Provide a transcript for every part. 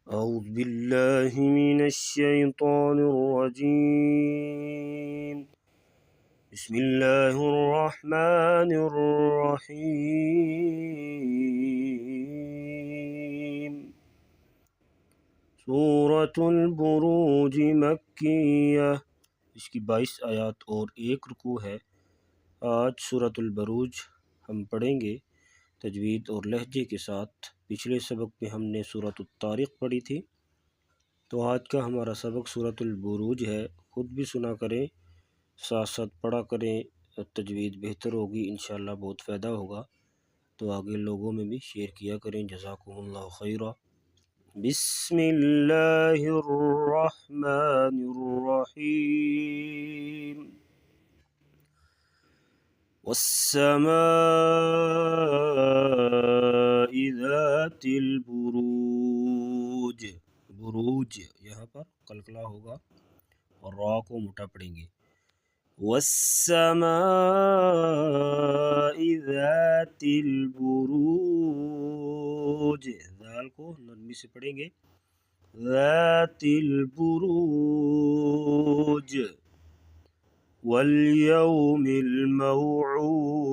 أعوذ بالله من الشيطان الرجيم بسم الله الرحمن الرحيم سورة البروج مکیہ، اس کی 22 آیات اور 1 رکوع ہے۔ آج سورة البروج ہم پڑھیں گے تجوید اور لہجے کے ساتھ۔ پچھلے سبق میں ہم نے سورۃ الطارق پڑھی تھی، تو آج کا ہمارا سبق سورۃ البروج ہے۔ خود بھی سنا کریں، ساتھ ساتھ پڑھا کریں، تجوید بہتر ہوگی انشاءاللہ، بہت فائدہ ہوگا۔ تو آگے لوگوں میں بھی شیئر کیا کریں۔ جزاکم اللہ خیرہ۔ بسم اللہ الرحمن الرحیم۔ والسماء ذات البروج، بروج یہاں پر قلقلہ ہوگا اور را کو موٹا پڑیں گے۔ والسماء ذات البروج، ذال کو نرمی سے پڑھیں گے، ذات البروج، والیوم الموعود،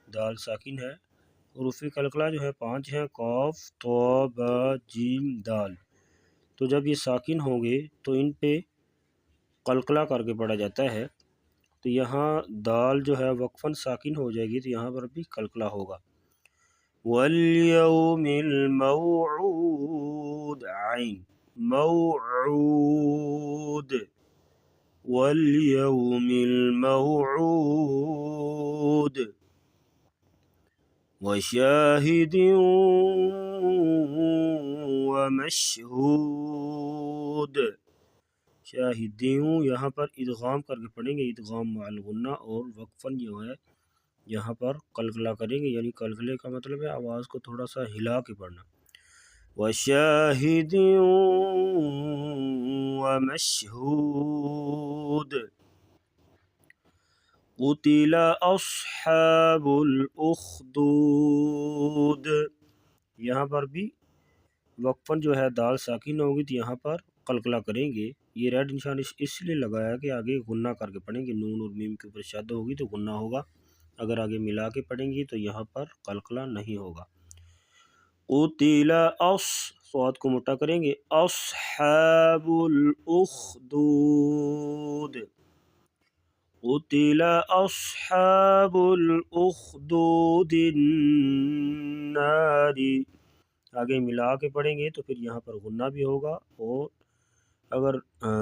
دال ساکن ہے۔ حروف قلقلہ جو ہے 5 ہیں، قاف، طا، با، جیم، دال۔ تو جب یہ ساکن ہوں گے تو ان پہ قلقلہ کر کے پڑھا جاتا ہے۔ تو یہاں دال جو ہے وقفاً ساکن ہو جائے گی، تو یہاں پر بھی قلقلہ ہوگا۔ والیوم الموعود، عین، موعود، والیوم الموعود، وشاہد ومشہود، شاہدیوں یہاں پر ادغام کر کے پڑھیں گے، ادغام مع الغنہ، اور وقفاً جو ہے یہاں پر قلقلہ کریں گے، یعنی قلقلے کا مطلب ہے آواز کو تھوڑا سا ہلا کے پڑھنا۔ وشاہد ومشہود، قتل اصحاب الاخدود، یہاں پر بھی وقفاً جو ہے دال ساکن ہوگی تو یہاں پر قلقلہ کریں گے۔ یہ ریڈ نشان اس لیے لگایا کہ آگے غنہ کر کے پڑھیں گے، نون اور میم کے اوپر شد ہوگی تو غنہ ہوگا، اگر آگے ملا کے پڑھیں گی تو یہاں پر قلقلہ نہیں ہوگا۔ قتل صاد کو موٹا کریں گے، اصحاب الاخدود، قتل اصحاب الاخدود النار، آگے ملا کے پڑھیں گے تو پھر یہاں پر غنہ بھی ہوگا، اور اگر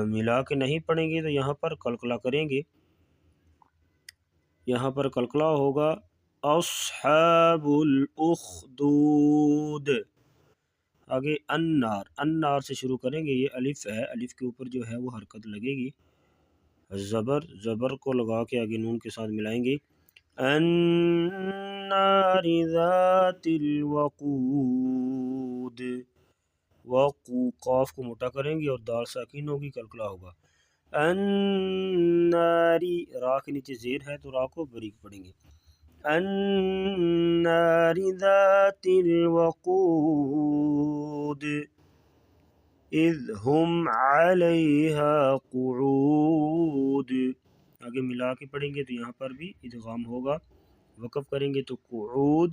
ملا کے نہیں پڑھیں گے تو یہاں پر قلقلہ کریں گے، یہاں پر قلقلہ ہوگا اصحاب الاخدود۔ آگے النار، النار سے شروع کریں گے، یہ الف ہے، الف کے اوپر جو ہے وہ حرکت لگے گی، زبر کو لگا کے آگے نون کے ساتھ ملائیں گے، النار ذات الوقود، قاف کو موٹا کریں گے اور دال ساکن ہوگی، قلقلہ ہوگا۔ الناری، را کے نیچے زیر ہے تو را کو باریک پڑھیں گے، النار ذات الوقود اذ هم علیہا قعود، آگے ملا کے پڑھیں گے تو یہاں پر بھی ادغام ہوگا، وقف کریں گے تو قعود،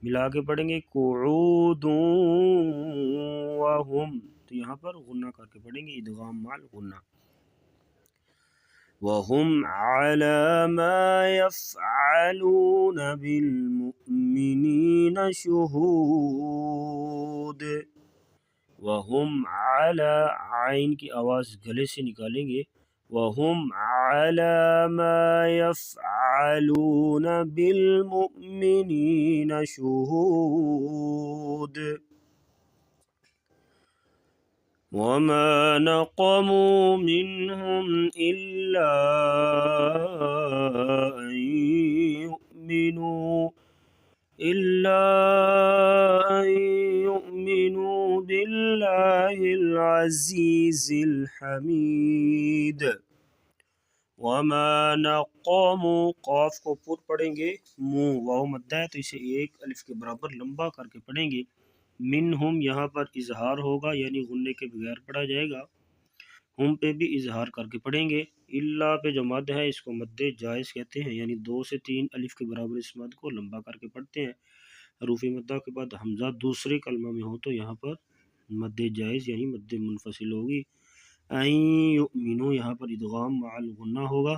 ملا کے پڑھیں گے قعود وہم، تو یہاں پر غنہ کر کے پڑھیں گے، ادغام مع الغنہ۔ وَهُمْ عَلَى مَا يَفْعَلُونَ بِالْمُؤْمِنِينَ شُهُودٌ، وَهُمْ عَلَى، عین کی آواز گلے سے نکالیں گے، وَهُمْ عَلَى مَا يَفْعَلُونَ بِالْمُؤْمِنِينَ شُهُودٌ، وَمَا نَقَمُوا مِنْهُمْ إِلَّا أَن يُؤْمِنُوا بِاللَّهِ الْعَزِيزِ الْحَمِيدِ، وَمَا نَقَمُوا، قاف کو پر پڑھیں گے، منہ واو مدہ ہے تو اسے ایک الف کے برابر لمبا کر کے پڑھیں گے، منہم یہاں پر اظہار ہوگا یعنی غنے کے بغیر پڑھا جائے گا، ہم پہ بھی اظہار کر کے پڑھیں گے، اللہ پہ جو مد ہے اس کو مد جائز کہتے ہیں، یعنی 2 سے 3 الف کے برابر اس مد کو لمبا کر کے پڑھتے ہیں۔ حروف مدہ کے بعد حمزہ دوسرے کلمہ میں ہو تو یہاں پر مد جائز یعنی مد منفصل ہوگی۔ این یؤمنو یہاں پر ادغام مع الغنہ ہوگا۔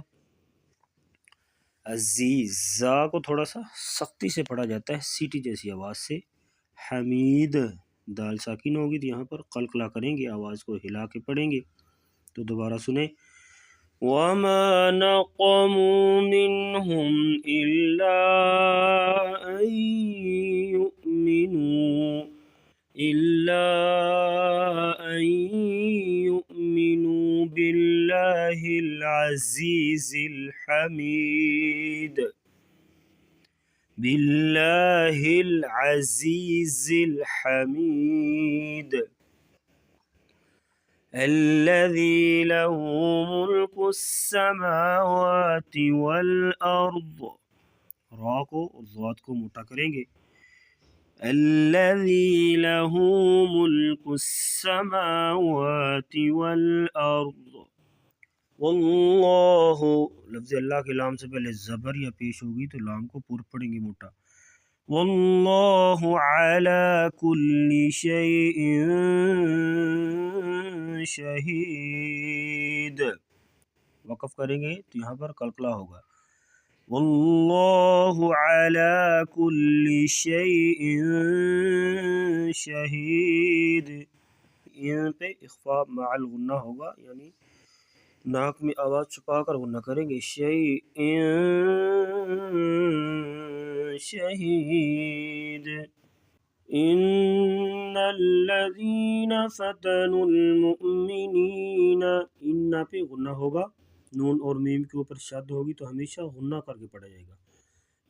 عزیز زا کو تھوڑا سا سختی سے پڑھا جاتا ہے سیٹی جیسی آواز سے۔ حمید دال ساکن ہوگی تو یہاں پر قلقلہ کریں گے، آواز کو ہلا کے پڑھیں گے۔ تو دوبارہ سنیں، وَمَا نَقَمُوا مِنْهُمْ إِلَّا أَن يُؤْمِنُوا بِاللَّهِ الْعَزِيزِ الْحَمِيدِ باللہ العزیز الحمید الذی لہ ملک السماوات والارض، را کو اور ضاد کو موٹا کریں گے، الذی لہ ملک السماوات والارض واللہ، لفظ اللہ کے لام سے پہلے زبر یا پیش ہوگی تو لام کو پور پڑیں گے موٹا، واللہ علی کل شیء شہید، وقف کریں گے تو یہاں پر قلقلہ ہوگا، واللہ علی کل شیء شہید، یہاں پہ اخفاء مع الغنہ ہوگا یعنی ناک میں آواز چھپا کر غنہ کریں گے، شیء شہید، ان الذین فتنوا المؤمنین، ان پہ غنہ ہوگا، نون اور میم کے اوپر شد ہوگی تو ہمیشہ غنہ کر کے پڑھا جائے گا،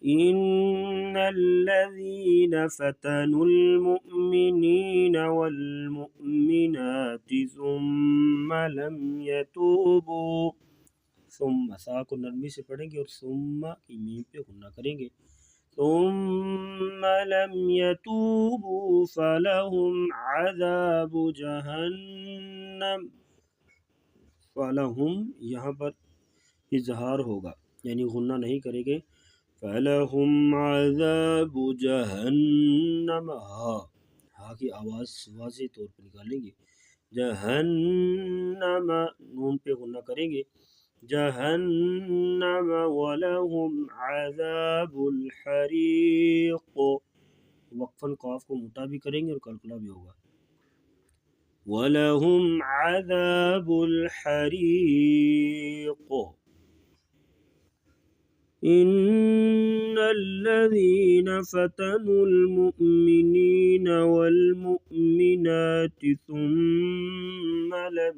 ان الذین فتنوا المؤمنین والمؤمنات ثم لم یتوبوا، ثم سا کو نرمی سے پڑھیں گے اور ثم کی میم پہ غنہ کریں گے، ثم لم یتوبوا فلہم عذاب جہنم، فلہم یہاں پر اظہار ہوگا یعنی غنہ نہیں کریں گے، فلہم عذاب جہنم، ہا کی آواز واضح طور پر نکالیں گے، جہنم نون پہ غنہ کریں گے، جہنم ولہم عذاب الحریق، وقفاً قاف کو موٹا بھی کریں گے اور قلقلہ بھی ہوگا، وَلَهُمْ عَذَابُ الْحَرِيقِ إِنَّ الَّذِينَ فَتَنُوا الْمُؤْمِنِينَ وَالْمُؤْمِنَاتِ ثُمَّ لَمْ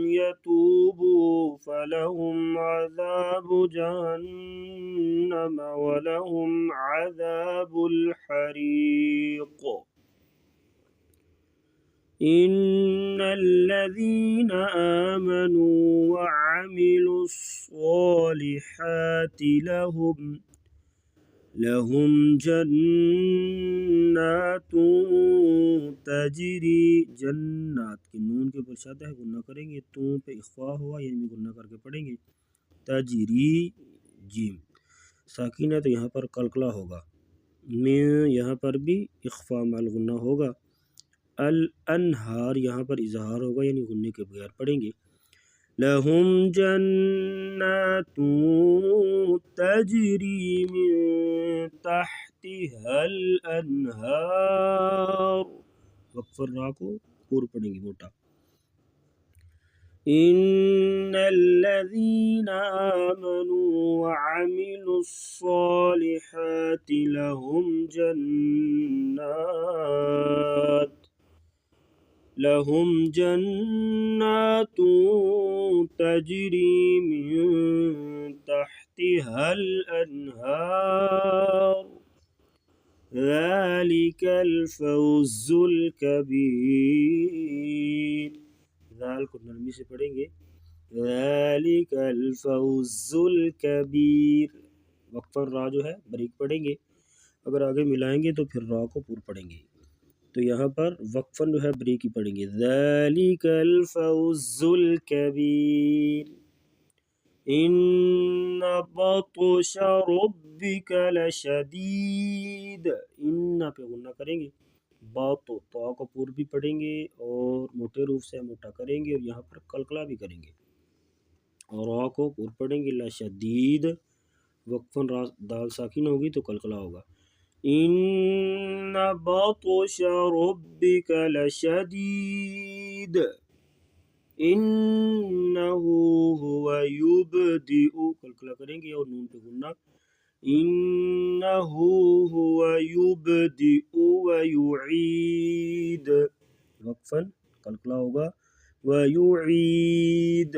يَتُوبُوا فَلَهُمْ عَذَابُ جَهَنَّمَ وَلَهُمْ عَذَابُ الْحَرِيقِ إِنَّ الَّذِينَ آمَنُوا وَعَمِلُوا الصَّالِحَاتِ لَهُمْ جَنَّاتٌ تَجْرِی، جنات کے نون کے اوپر شد ہے غنہ کریں گے، تو پہ اخفاء ہوا یعنی غنہ کر کے پڑھیں گے، تجری جیم ساکن ہے تو یہاں پر قلقلہ ہوگا، میں یہاں پر بھی اخفاء مع الغنہ ہوگا، الانہار یہاں پر اظہار ہوگا یعنی غنے کے بغیر پڑھیں گے، لہم جنات تجری من تحتها الانہار، وقف را کو پور پڑھیں گے موٹا، ان الذین آمنوا وعملوا الصالحات لهم جنات تجری من تحتها الانہار ذلك الفوز الكبیر، ذال کو نرمی سے پڑھیں گے، ذلك الفوز الكبیر، وقفاً را جو ہے بریک پڑھیں گے، اگر آگے ملائیں گے تو پھر را کو پور پڑھیں گے. تو یہاں پر وقفاً جو ہے بریک ہی پڑھیں گے. ذالک الفوز الکبیر ان بطش ربک لشدید. ان پہ غنہ کریں گے، با تو کو پور بھی پڑھیں گے اور موٹے روف سے موٹا کریں گے اور یہاں پر قلقلہ بھی کریں گے اور را کو پور پڑھیں گے. لشدید وقفاً دال ساکن ہوگی تو قلقلہ ہوگا. ان بطش ربک لشدید انہ ہوا یبدئ قلقلہ کریں گے اور نون پہ غنہ. انہ ہوا یبدئ ویعید وقفاً قلقلہ ہوگا. ویعید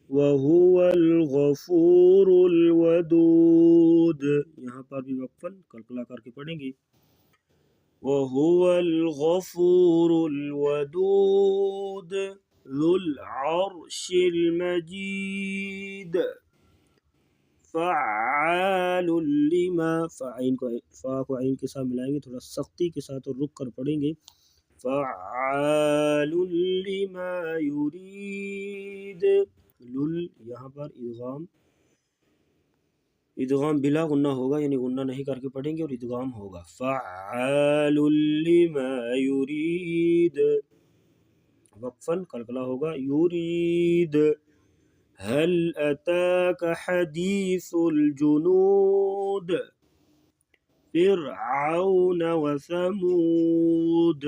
وَهُوَ الْغَفُورُ الْوَدُودُ یہاں پر بھی وقفاً قلقلہ کر کے پڑھیں گے. وَهُوَ الْغَفُورُ الْوَدُودُ ذُو الْعَرْشِ الْمَجِيدُ فَعَّالٌ لِمَا فا کو عین کے ساتھ ملائیں گے، تھوڑا سختی کے ساتھ اور رک کر پڑھیں گے. فَعَّالٌ لِمَا يُرِيدُ لل یہاں پر ادغام بلا غنہ ہوگا، یعنی غنہ نہیں کر کے پڑھیں گے اور ادغام ہوگا. فعال لما یرید وقفاً قلقلہ ہوگا. یرید هل اتاک حدیث الجنود فرعون وثمود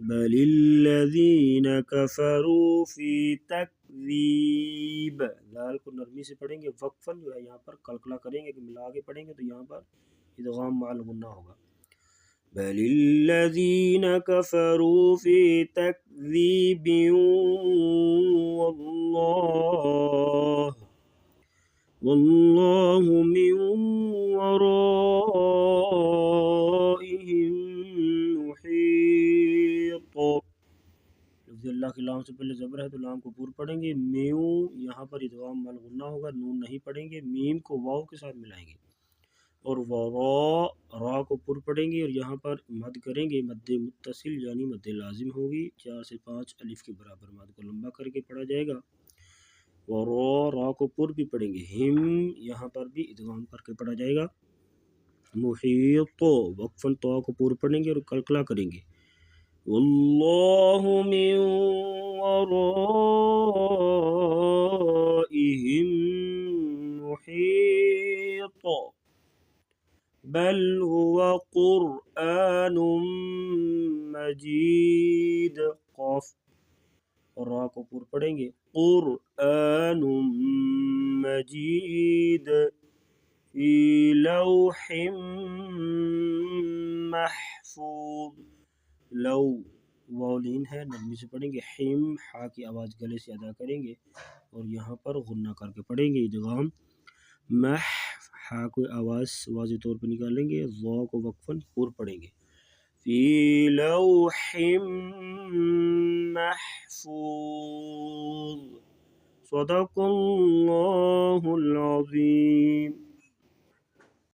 بل الذین کفروا فی تکذیب. لال کو نرمی سے پڑھیں گے، وقفاً جو ہے یہاں پر قلقلہ کریں گے کہ ملا کے پڑھیں گے تو یہاں پر ادغام مع الغنہ ہوگا. بل الذین کفروا فی تکذیب واللہ من ورائہم محیط. لفظ اللہ کے لام سے پہلے زبر ہے تو لام کو پور پڑھیں گے. میو یہاں پر ادغام مع الغنہ ہوگا، نون نہیں پڑھیں گے. میم کو واو کے ساتھ ملائیں گے اور را کو پور پڑھیں گے اور یہاں پر مد کریں گے. مد متصل یعنی مد لازم ہوگی، 4 سے 5 الف کے برابر مد کو لمبا کر کے پڑھا جائے گا. را کو پور بھی پڑھیں گے. ہم یہاں پر بھی ادغام کر کے پڑھا جائے گا. محیط وقفاً تو کو پور پڑھیں گے اور قلقلہ کریں گے. واللہ من ورائہم محیط بل هو قرآن مجید. قاف اور را کو پور پڑھیں گے. قرآن مجید فی لوح محفوظ. لو واولین ہے، نرمی سے پڑھیں گے. حم ہا کی آواز گلے سے ادا کریں گے اور یہاں پر غنہ کر کے پڑھیں گے. ادغام ہا کو آواز واضح طور پہ نکالیں گے. ضا کو وقفاً پور پڑھیں گے. فی لوح محفوظ. صدق اللہ العظیم.